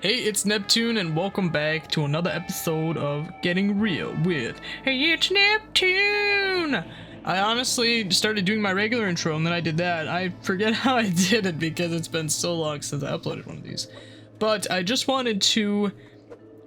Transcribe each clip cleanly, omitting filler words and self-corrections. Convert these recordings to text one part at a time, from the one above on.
Hey, it's Neptune, and welcome back to another episode of Getting Real with Hey, it's Neptune! I honestly started doing my regular intro, and then I did that. I forget how I did it because it's been so long since I uploaded one of these. But I just wanted to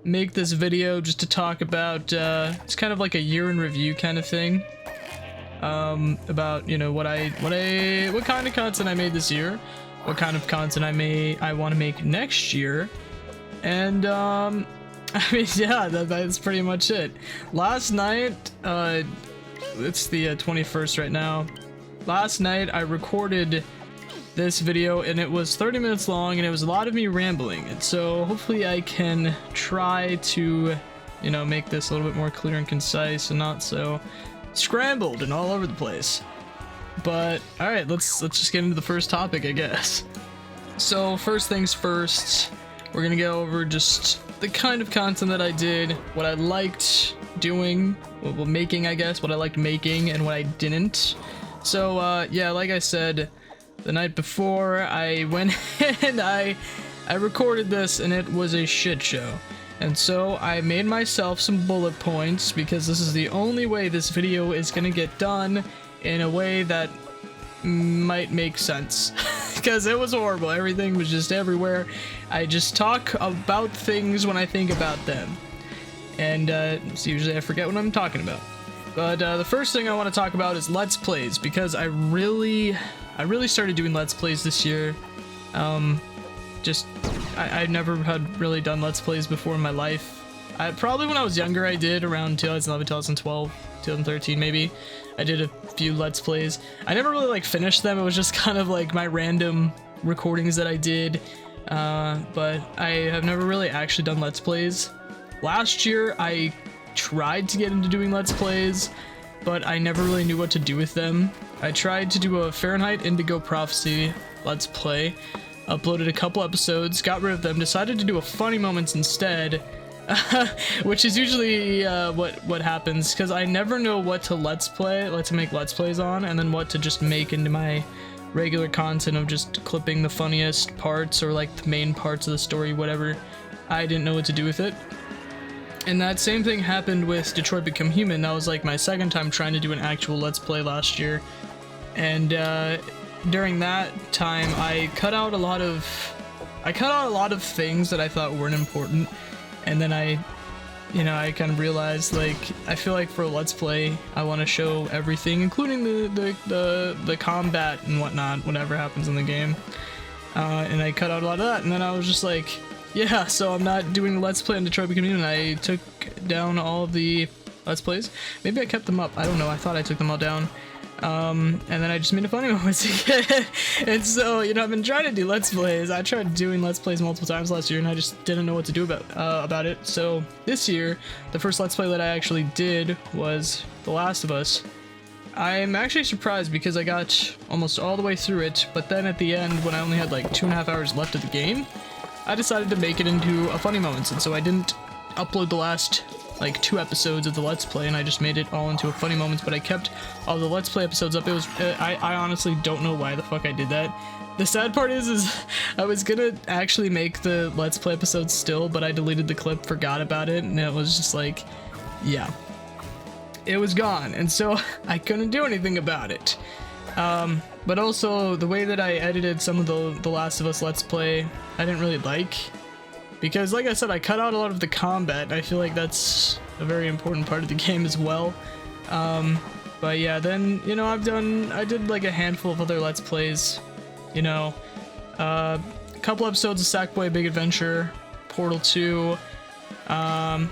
make this video just to talk about, it's kind of like a year in review kind of thing. About, you know, what kind of content I made this year, what kind of content I want to make next year. And I mean, yeah, that's pretty much it. Last night, it's the 21st right now. Last night I recorded this video and it was 30 minutes long and it was a lot of me rambling, and so hopefully I can try to, you know, make this a little bit more clear and concise and not so scrambled and all over the place. But all right, let's just get into the first topic, I guess. So first things first, we're gonna go over just the kind of content that I did, what I liked doing, well, making, I guess, what I liked making and what I didn't. So yeah, like I said, the night before I went and I recorded this and it was a shit show. And so I made myself some bullet points because this is the only way this video is gonna get done in a way that might make sense. Because it was horrible. Everything was just everywhere. I just talk about things when I think about them. And so usually I forget what I'm talking about. But the first thing I want to talk about is Let's Plays, because I really started doing Let's Plays this year. I never had really done Let's Plays before in my life. Probably when I was younger I did, around 2011, 2012, 2013 maybe. I did a few Let's Plays. I never really like finished them. It was just kind of like my random recordings that I did. But I have never really actually done Let's Plays. Last year I tried to get into doing Let's Plays, but I never really knew what to do with them. I tried to do a Fahrenheit Indigo Prophecy Let's Play, uploaded a couple episodes, got rid of them, decided to do a Funny Moments instead. Which is usually what happens, because I never know what to make Let's Plays on, and then what to just make into my regular content of just clipping the funniest parts or like the main parts of the story, whatever. I didn't know what to do with it. And that same thing happened with Detroit Become Human. That was like my second time trying to do an actual Let's Play last year. And during that time I cut out a lot of things that I thought weren't important. And then I kind of realized, like, I feel like for a Let's Play, I want to show everything, including the combat and whatnot, whatever happens in the game. And I cut out a lot of that, and then I was just like, yeah, so I'm not doing the Let's Play on Detroit Become Human. I took down all of the Let's Plays. Maybe I kept them up. I don't know. I thought I took them all down. And then I just made a Funny Moments again. And so, you know, I've been trying to do Let's Plays. I tried doing Let's Plays multiple times last year and I just didn't know what to do about it. So this year, the first Let's Play that I actually did was The Last of Us. I'm actually surprised because I got almost all the way through it, but then at the end, when I only had like 2.5 hours left of the game, I decided to make it into a Funny Moments, and so I didn't upload the last like 2 episodes of the Let's Play, and I just made it all into a Funny Moments, but I kept all the Let's Play episodes up. It was I honestly don't know why the fuck I did that. The sad part is I was gonna actually make the Let's Play episodes still, but I deleted the clip, forgot about it, and it was just like, yeah, it was gone, and so I couldn't do anything about it. But also the way that I edited some of the Last of Us Let's Play, I didn't really like. Because, like I said, I cut out a lot of the combat, and I feel like that's a very important part of the game as well. But yeah, then, you know, I did like a handful of other Let's Plays, you know, a couple episodes of Sackboy Big Adventure, Portal 2, I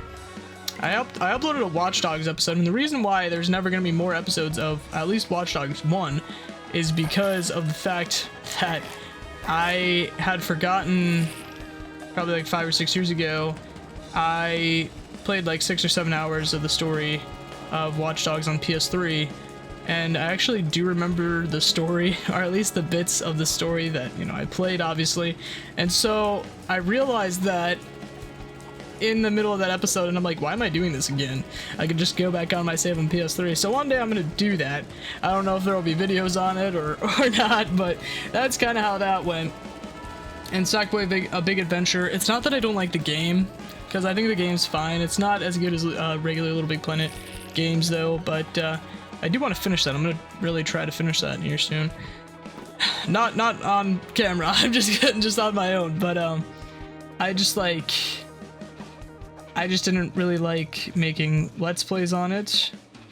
uploaded a Watch Dogs episode, and the reason why there's never going to be more episodes of at least Watch Dogs 1 is because of the fact that I had forgotten. Probably like 5 or 6 years ago, I played like 6 or 7 hours of the story of Watch Dogs on PS3, and I actually do remember the story, or at least the bits of the story that, you know, I played, obviously. And so I realized that in the middle of that episode, and I'm like, why am I doing this again? I could just go back on my save on PS3. So one day I'm gonna do that. I don't know if there will be videos on it or not, but that's kind of how that went. and Sackboy A Big Adventure. It's not that I don't like the game, because I think the game's fine. It's not as good as regular Little Big Planet games though, but I do want to finish that. I'm gonna really try to finish that here soon. Not on camera. I'm just on my own, but I just didn't really like making Let's Plays on it.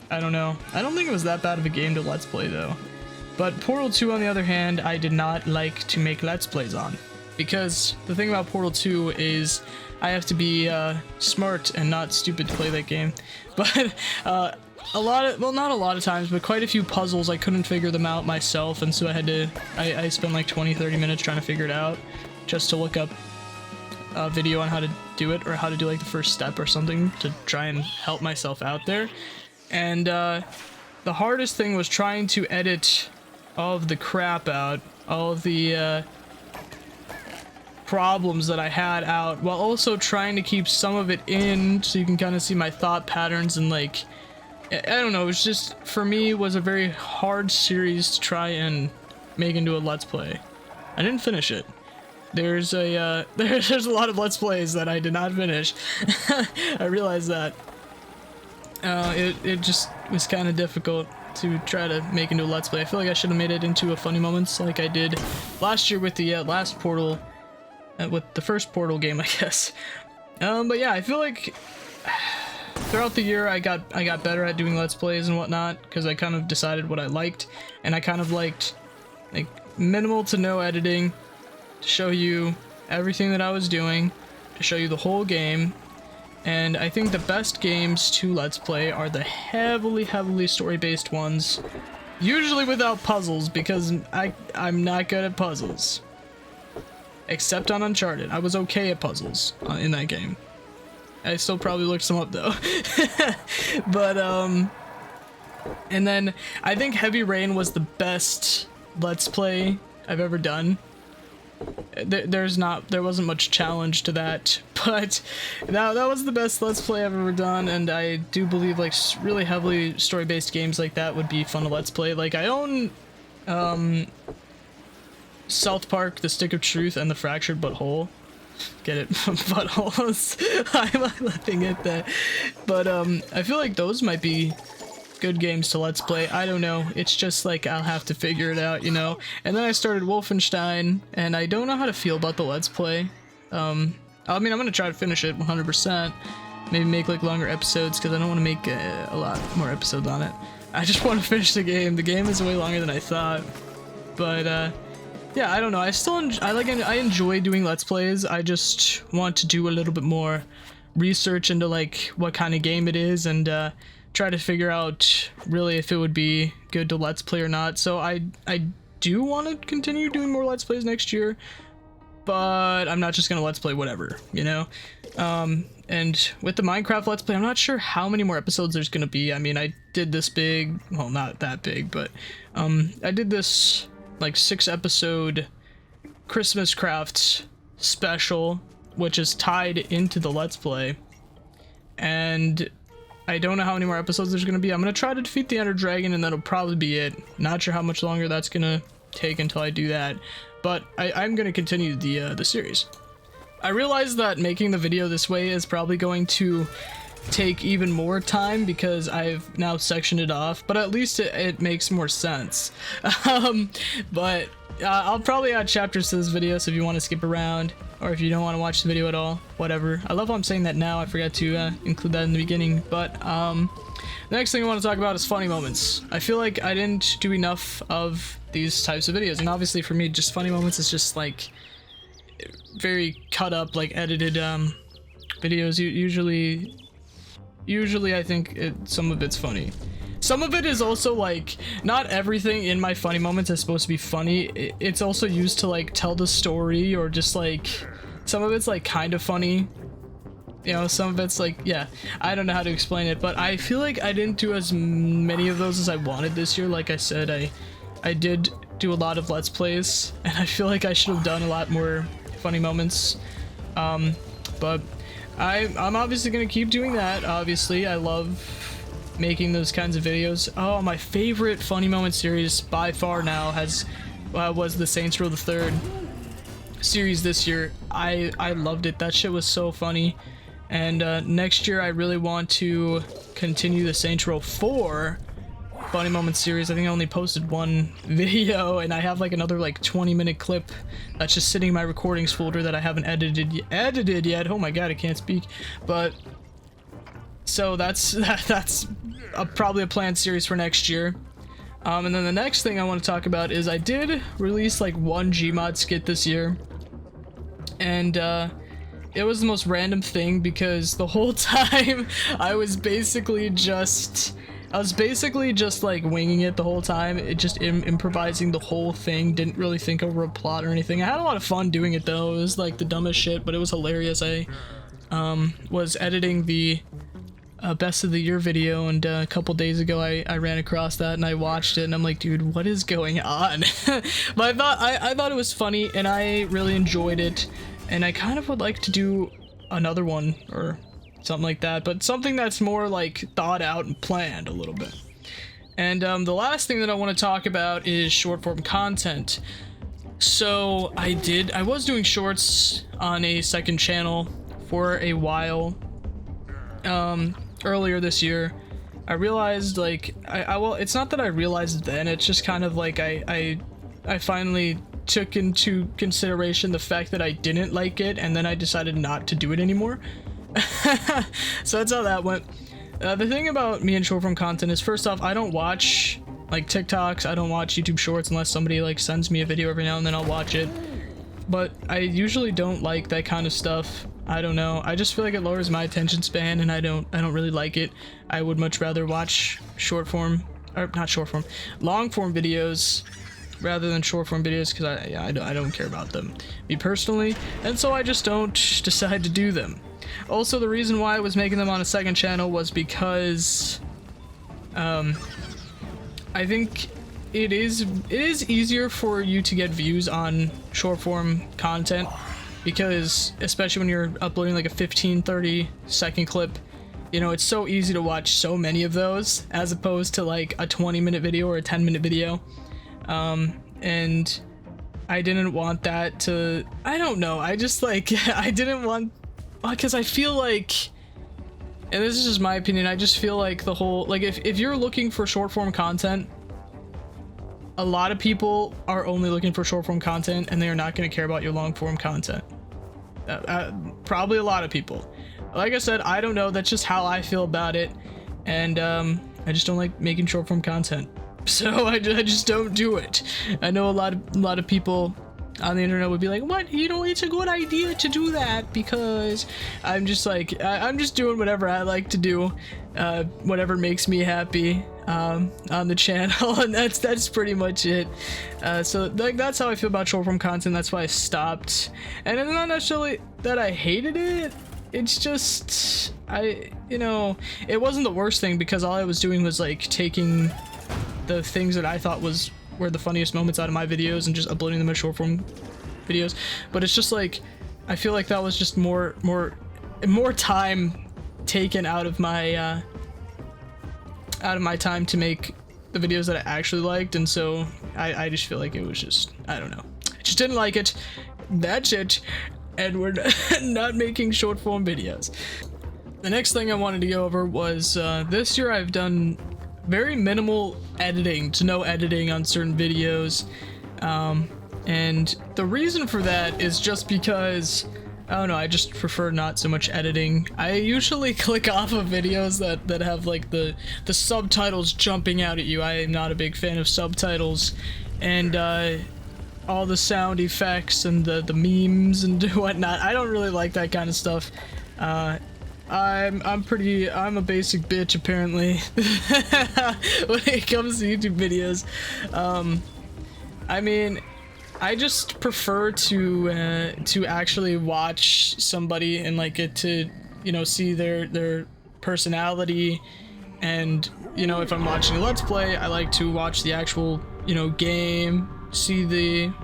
I don't know. I don't think it was that bad of a game to Let's Play though. But Portal 2 on the other hand, I did not like to make Let's Plays on. Because the thing about Portal 2 is I have to be smart and not stupid to play that game. But not a lot of times, but quite a few puzzles I couldn't figure them out myself, and so I spent like 20-30 minutes trying to figure it out just to look up a video on how to do it, or how to do like the first step or something to try and help myself out there. And the hardest thing was trying to edit all of the crap out, all of the problems that I had out, while also trying to keep some of it in so you can kind of see my thought patterns. And like, I don't know, it was just, for me, it was a very hard series to try and make into a Let's Play. I didn't finish it. There's a lot of Let's Plays that I did not finish. I realized that. It just was kind of difficult to try to make into a Let's Play. I feel like I should have made it into a funny moments like I did last year with the last Portal, with the first Portal game, I guess. But yeah, I feel like throughout the year I got better at doing Let's Plays and whatnot, because I kind of decided what I liked, and I kind of liked like minimal to no editing, to show you everything that I was doing, to show you the whole game. And I think the best games to Let's Play are the heavily story-based ones, usually without puzzles, because I'm not good at puzzles. Except on Uncharted. I was okay at puzzles in that game. I still probably looked some up though. But and then I think Heavy Rain was the best Let's Play I've ever done. There wasn't much challenge to that, but that was the best Let's Play I've ever done, and I do believe like really heavily story-based games like that would be fun to Let's Play. Like, I own South Park, The Stick of Truth, and The Fractured But Whole. Get it? Buttholes. I'm laughing at that. But I feel like those might be good games to Let's Play. I don't know. It's just like I'll have to figure it out, you know? And then I started Wolfenstein, and I don't know how to feel about the Let's Play. I mean, I'm gonna try to finish it 100%. Maybe make like longer episodes, because I don't want to make a lot more episodes on it. I just want to finish the game. The game is way longer than I thought. But yeah, I don't know. I enjoy doing Let's Plays. I just want to do a little bit more research into like what kind of game it is, and try to figure out really if it would be good to Let's Play or not. So I do want to continue doing more Let's Plays next year, but I'm not just gonna Let's Play whatever, you know? And with the Minecraft Let's Play, I'm not sure how many more episodes there's gonna be. I mean, I did this big, well, not that big, but I did this like 6-episode Christmas Crafts special, which is tied into the Let's Play, and I don't know how many more episodes there's gonna be. I'm gonna try to defeat the Ender Dragon, and that'll probably be it. Not sure how much longer that's gonna take until I do that, but I'm gonna continue the series. I realize that making the video this way is probably going to take even more time, because I've now sectioned it off, but at least it makes more sense. But I'll probably add chapters to this video, so if you want to skip around, or if you don't want to watch the video at all, whatever. I love how I'm saying that now. I forgot to include that in the beginning. But the next thing I want to talk about is funny moments. I feel like I didn't do enough of these types of videos, and obviously for me, just funny moments is just like very cut up, like edited videos. Usually I think some of it's funny. Some of it is also like, not everything in my funny moments is supposed to be funny. It's also used to like tell the story, or just like, some of it's like kind of funny. You know, some of it's like, yeah, I don't know how to explain it, but I feel like I didn't do as many of those as I wanted this year. Like I said, I did do a lot of Let's Plays, and I feel like I should have done a lot more funny moments. But I'm obviously gonna keep doing that. Obviously, I love making those kinds of videos. Oh, my favorite funny moment series by far now was the Saints Row the Third. series this year. I loved it. That shit was so funny. And next year I really want to continue the Saints Row 4 funny moments series. I think I only posted one video, and I have like another like 20-minute clip that's just sitting in my recordings folder that I haven't edited yet. Oh my god, I can't speak. But so that's probably a planned series for next year. And then the next thing I want to talk about is I did release like one Gmod skit this year, and it was the most random thing because the whole time I was basically just like winging it the whole time. It just improvising the whole thing. Didn't really think over a plot or anything. I had a lot of fun doing it though. It was like the dumbest shit, but it was hilarious. I was editing the best of the year video, and a couple days ago I ran across that and I watched it, and I'm like, dude, what is going on? But I thought it was funny, and I really enjoyed it, and I kind of would like to do another one or something like that, but something that's more like thought out and planned a little bit. And the last thing that I want to talk about is short form content. So I was doing shorts on a second channel for a while. Earlier this year, I realized like well, it's not that I realized then, it's just kind of like I finally took into consideration the fact that I didn't like it, and then I decided not to do it anymore. So that's how that went. The thing about me and short form content is, first off, I don't watch like TikToks, I don't watch YouTube shorts unless somebody like sends me a video every now and then. I'll watch it, but I usually don't like that kind of stuff. I don't know, I just feel like it lowers my attention span, and I don't really like it. I would much rather watch long form videos rather than short form videos, because I don't care about them, me personally, and so I just don't decide to do them. Also, the reason why I was making them on a second channel was because I think it is easier for you to get views on short form content, because especially when you're uploading like a 15-30 second clip, you know, it's so easy to watch so many of those as opposed to like a 20-minute video or a 10-minute video. And I didn't want that to, I don't know, I just like I didn't want, because I feel like, and this is just my opinion, I just feel like the whole, like if you're looking for short form content, a lot of people are only looking for short form content, and they are not going to care about your long form content. Probably a lot of people. Like I said, I don't know, that's just how I feel about it, and I just don't like making short form content, so I just don't do it. I know a lot of people on the internet would be like, what, you know, it's a good idea to do that, because I'm just like, I'm just doing whatever I like to do, whatever makes me happy on the channel, and that's pretty much it. So like, that's how I feel about short form content. That's why I stopped, and it's not necessarily that I hated it, it's just you know, it wasn't the worst thing, because all I was doing was like taking the things that I thought were the funniest moments out of my videos and just uploading them as short form videos. But it's just like, I feel like that was just more time taken out of my time to make the videos that I actually liked, and so I just feel like it was just, I don't know, I just didn't like it. That's it, and we're not making short form videos. The next thing I wanted to go over was this year I've done very minimal editing to no editing on certain videos, and the reason for that is just because, I don't know, I just prefer not so much editing. I usually click off of videos that have like the subtitles jumping out at you. I am not a big fan of subtitles, and all the sound effects and the memes and whatnot. I don't really like that kind of stuff. I'm a basic bitch, apparently, when it comes to YouTube videos. I mean, I just prefer to actually watch somebody and like get to, you know, see their personality, and, you know, if I'm watching a Let's Play, I like to watch the actual, you know, game, see the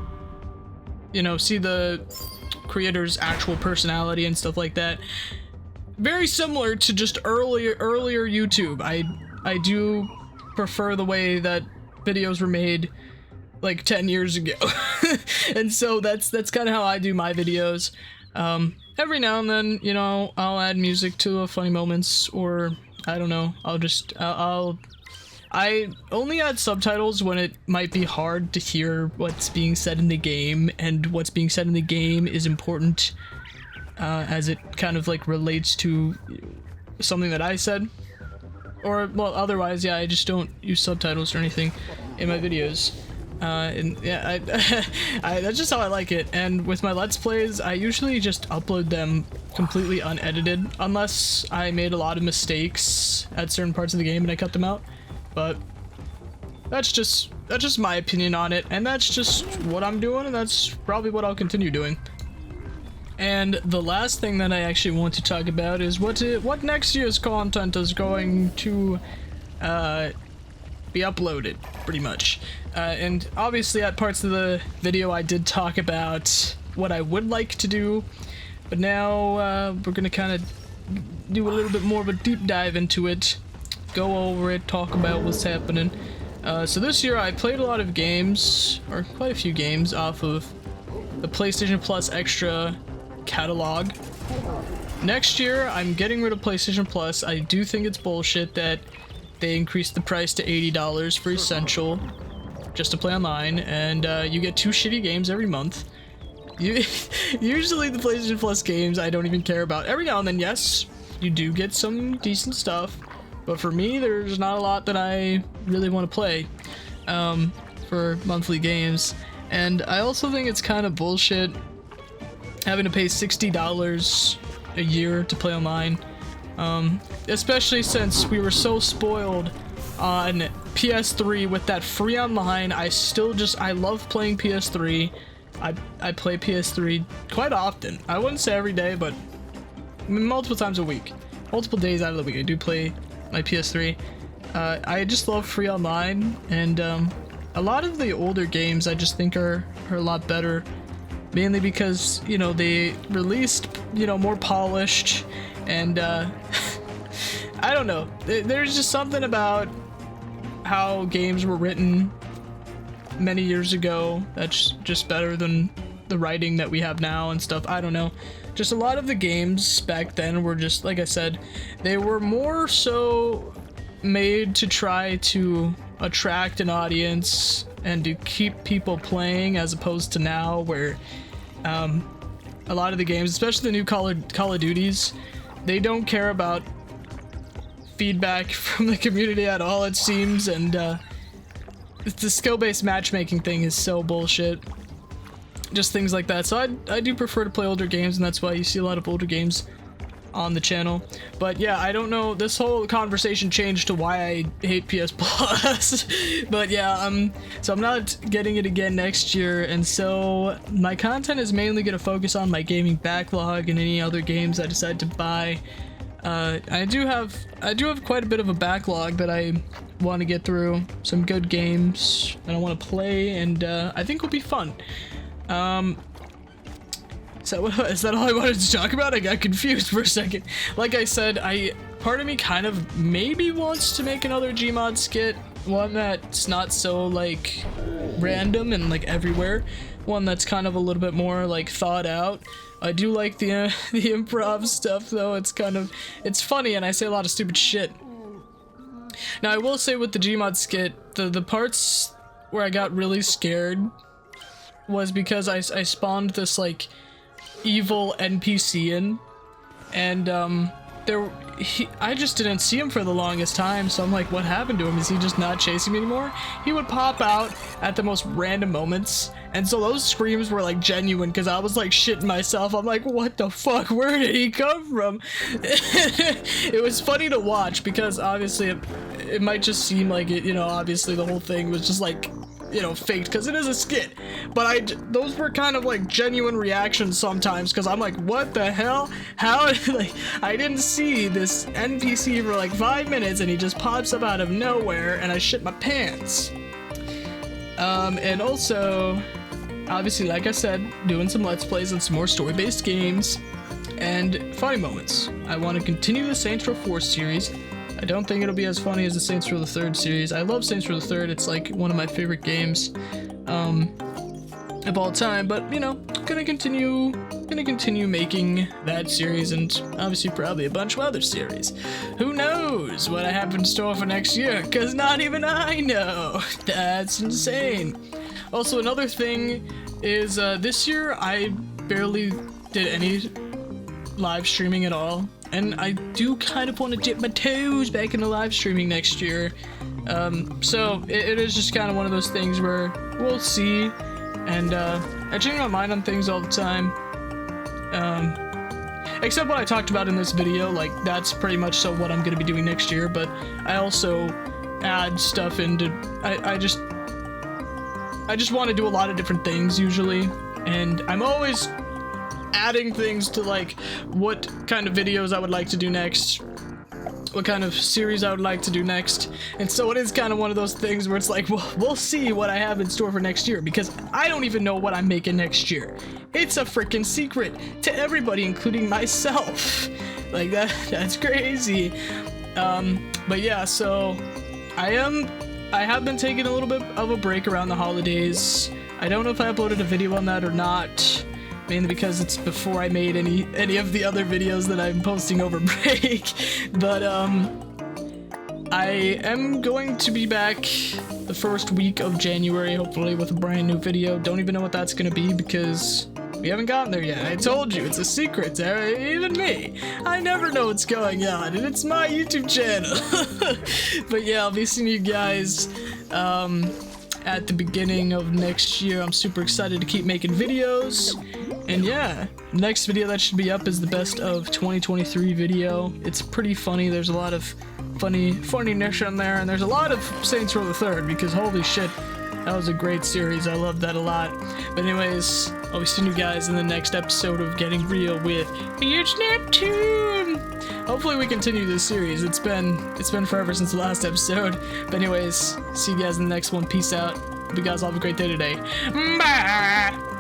creator's actual personality and stuff like that. Very similar to just earlier YouTube. I do prefer the way that videos were made like 10 years ago. And so that's kind of how I do my videos. Every now and then, you know, I'll add music to funny moments, or I don't know, I only add subtitles when it might be hard to hear what's being said in the game, and what's being said in the game is important, as it kind of like relates to something that I said. Or, well, otherwise, yeah, I just don't use subtitles or anything in my videos. And yeah, that's just how I like it. And with my Let's Plays, I usually just upload them completely unedited, unless I made a lot of mistakes at certain parts of the game and I cut them out. But that's just my opinion on it, and that's just what I'm doing, and that's probably what I'll continue doing. And the last thing that I actually want to talk about is what next year's content is going to be uploaded, pretty much. And obviously at parts of the video I did talk about what I would like to do, but now we're gonna kind of do a little bit more of a deep dive into it, go over it, talk about what's happening. So this year I played a lot of games, or quite a few games, off of the PlayStation Plus Extra catalog. Next year I'm getting rid of PlayStation Plus. I do think it's bullshit that they increased the price to $80 for Essential just to play online, and you get 2 shitty games every month. Usually the PlayStation Plus games I don't even care about. Every now and then, yes, you do get some decent stuff, but for me, there's not a lot that I really want to play for monthly games. And I also think it's kind of bullshit having to pay $60 a year to play online. Especially since we were so spoiled on PS3 with that free online. I love playing PS3. I play PS3 quite often. I wouldn't say every day, but multiple times a week. Multiple days out of the week I do play my PS3. I just love free online, and a lot of the older games I just think are a lot better, mainly because, you know, they released, you know, more polished, and I don't know, there's just something about how games were written many years ago that's just better than the writing that we have now and stuff. I don't know, just a lot of the games back then were just, like I said, they were more so made to try to attract an audience and to keep people playing, as opposed to now where a lot of the games, especially the new Call of Duties, they don't care about feedback from the community at all, it seems, and the skill-based matchmaking thing is so bullshit. Just things like that. So I do prefer to play older games, and that's why you see a lot of older games on the channel. But yeah, I don't know, this whole conversation changed to why I hate PS Plus. But yeah, so I'm not getting it again next year, and so my content is mainly going to focus on my gaming backlog and any other games I decide to buy. I do have quite a bit of a backlog that I want to get through, some good games that I want to play, and I think will be fun. So is that all I wanted to talk about? I got confused for a second. Like I said, part of me kind of maybe wants to make another Gmod skit, one that's not so like random and like everywhere, one that's kind of a little bit more like thought out. I do like the improv stuff though. It's funny, and I say a lot of stupid shit. Now I will say with the Gmod skit, the parts where I got really scared was because I spawned this like evil NPC in, and I just didn't see him for the longest time, so I'm like, what happened to him? Is he just not chasing me anymore? He would pop out at the most random moments, and so those screams were like genuine, because I was like shitting myself. I'm like, what the fuck, where did he come from? It was funny to watch, because obviously it might just seem like it, you know, obviously the whole thing was just like, you know, faked, because it is a skit, but those were kind of like genuine reactions sometimes, because I'm like, what the hell, how, like, I didn't see this NPC for like 5 minutes and he just pops up out of nowhere, and I shit my pants. And also, obviously, like I said, doing some Let's Plays and some more story-based games and funny moments. I want to continue the Saints Row 4 series. I don't think it'll be as funny as the Saints Row the Third series. I love Saints Row the Third. It's like one of my favorite games. of all time, but you know, gonna continue making that series, and obviously probably a bunch of other series. Who knows what I have in store for next year, because not even I know. That's insane. Also, another thing is this year I barely did any live streaming at all, and I do kind of want to dip my toes back into live streaming next year. So it is just kind of one of those things where we'll see, and I change my mind on things all the time, except what I talked about in this video. Like, that's pretty much so what I'm gonna be doing next year, but I also add stuff into, I just want to do a lot of different things usually, and I'm always adding things to like what kind of videos I would like to do next, what kind of series I would like to do next. And so it is kind of one of those things where it's like, well, we'll see what I have in store for next year, because I don't even know what I'm making next year. It's a freaking secret to everybody, including myself. Like, that's crazy. But yeah, so I have been taking a little bit of a break around the holidays. I don't know if I uploaded a video on that or not, mainly because it's before I made any of the other videos that I'm posting over break. But I am going to be back the first week of January, hopefully, with a brand new video. Don't even know what that's gonna be, because we haven't gotten there yet. I told you, it's a secret, even me. I never know what's going on, and it's my YouTube channel. But yeah, I'll be seeing you guys at the beginning of next year. I'm super excited to keep making videos. And yeah, next video that should be up is the best of 2023 video. It's pretty funny. There's a lot of funniness in there, and there's a lot of Saints Row the Third, because holy shit, that was a great series. I loved that a lot. But anyways, I'll be seeing you guys in the next episode of Getting Real with HeyItzNeptune. Hopefully we continue this series. It's been forever since the last episode. But anyways, see you guys in the next one. Peace out. Hope you guys all have a great day today. Bye.